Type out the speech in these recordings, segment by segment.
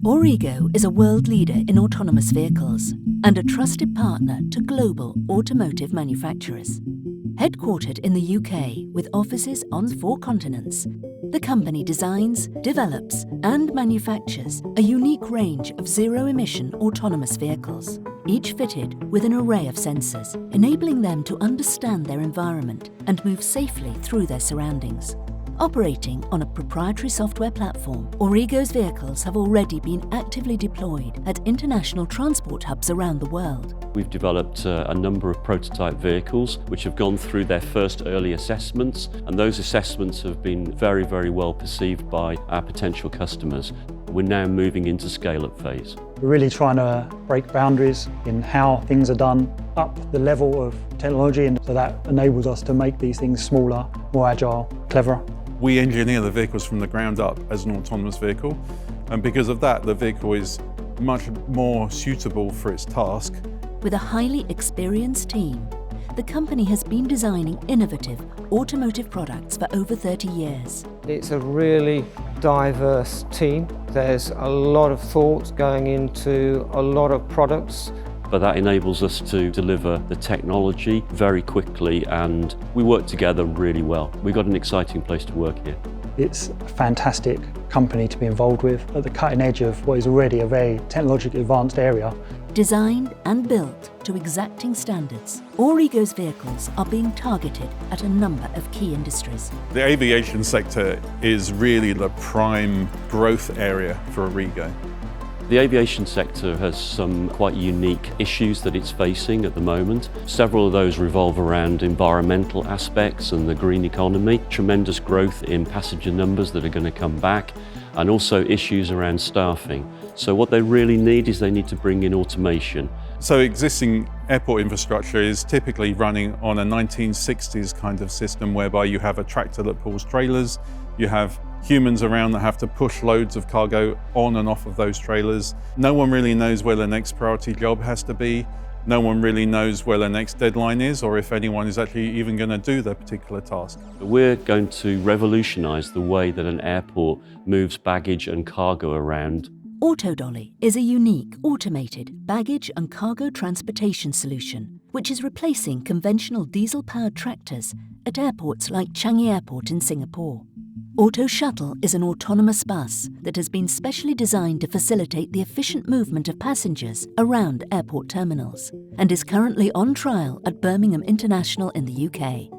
Aurrigo is a world leader in autonomous vehicles and a trusted partner to global automotive manufacturers. Headquartered in the UK with offices on 4 continents, the company designs, develops and manufactures a unique range of zero-emission autonomous vehicles, each fitted with an array of sensors, enabling them to understand their environment and move safely through their surroundings. Operating on a proprietary software platform, Aurrigo's vehicles have already been actively deployed at international transport hubs around the world. We've developed a number of prototype vehicles which have gone through their first early assessments, and those assessments have been very, very well perceived by our potential customers. We're now moving into scale-up phase. We're really trying to break boundaries in how things are done, up the level of technology, and so that enables us to make these things smaller, more agile, cleverer. We engineer the vehicles from the ground up as an autonomous vehicle, and because of that, the vehicle is much more suitable for its task. With a highly experienced team, the company has been designing innovative automotive products for over 30 years. It's a really diverse team. There's a lot of thought going into a lot of products. But that enables us to deliver the technology very quickly, and we work together really well. We've got an exciting place to work here. It's a fantastic company to be involved with at the cutting edge of what is already a very technologically advanced area. Designed and built to exacting standards, Aurrigo's vehicles are being targeted at a number of key industries. The aviation sector is really the prime growth area for Aurrigo. The aviation sector has some quite unique issues that it's facing at the moment. Several of those revolve around environmental aspects and the green economy, tremendous growth in passenger numbers that are going to come back, and also issues around staffing. So what they really need is they need to bring in automation. So existing airport infrastructure is typically running on a 1960s kind of system whereby you have a tractor that pulls trailers, you have humans around that have to push loads of cargo on and off of those trailers. No one really knows where the next priority job has to be. No one really knows where the next deadline is, or if anyone is actually even going to do the particular task. We're going to revolutionise the way that an airport moves baggage and cargo around. AutoDolly is a unique automated baggage and cargo transportation solution which is replacing conventional diesel-powered tractors at airports like Changi Airport in Singapore. Auto Shuttle is an autonomous bus that has been specially designed to facilitate the efficient movement of passengers around airport terminals and is currently on trial at Birmingham International in the UK.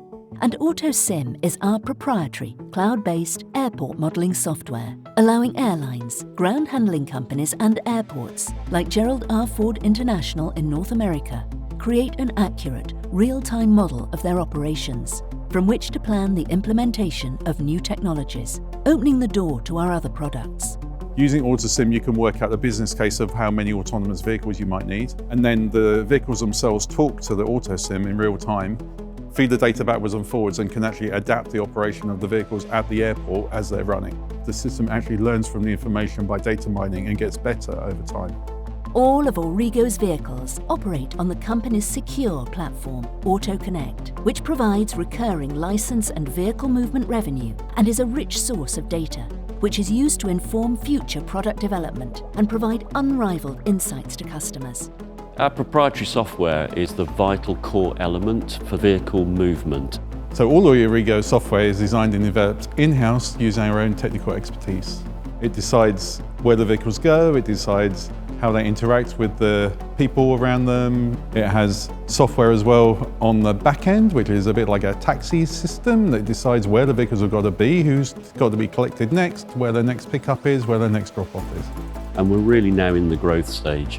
And AutoSim is our proprietary, cloud-based airport modelling software, allowing airlines, ground handling companies and airports like Gerald R. Ford International in North America create an accurate, real-time model of their operations, from which to plan the implementation of new technologies, opening the door to our other products. Using AutoSim, you can work out the business case of how many autonomous vehicles you might need, and then the vehicles themselves talk to the AutoSim in real time, feed the data backwards and forwards, and can actually adapt the operation of the vehicles at the airport as they're running. The system actually learns from the information by data mining and gets better over time. All of Aurrigo's vehicles operate on the company's secure platform, AutoConnect, which provides recurring license and vehicle movement revenue and is a rich source of data, which is used to inform future product development and provide unrivaled insights to customers. Our proprietary software is the vital core element for vehicle movement. So all of Aurrigo software is designed and developed in-house using our own technical expertise. It decides where the vehicles go, it decides how they interact with the people around them. It has software as well on the back end, which is a bit like a taxi system that decides where the vehicles have got to be, who's got to be collected next, where the next pickup is, where the next drop-off is. And we're really now in the growth stage.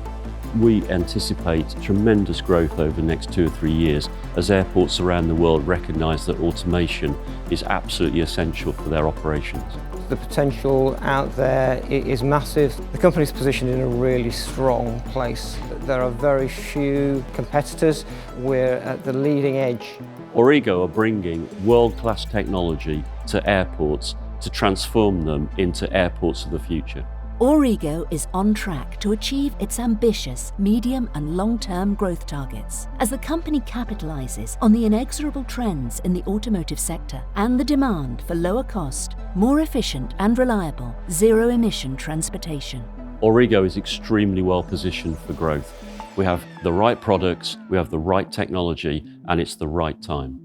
We anticipate tremendous growth over the next 2 or 3 years as airports around the world recognise that automation is absolutely essential for their operations. The potential out there is massive. The company's positioned in a really strong place. There are very few competitors. We're at the leading edge. Aurrigo are bringing world-class technology to airports to transform them into airports of the future. Aurrigo is on track to achieve its ambitious medium and long-term growth targets as the company capitalises on the inexorable trends in the automotive sector and the demand for lower cost, more efficient and reliable zero-emission transportation. Aurrigo is extremely well positioned for growth. We have the right products, we have the right technology, and it's the right time.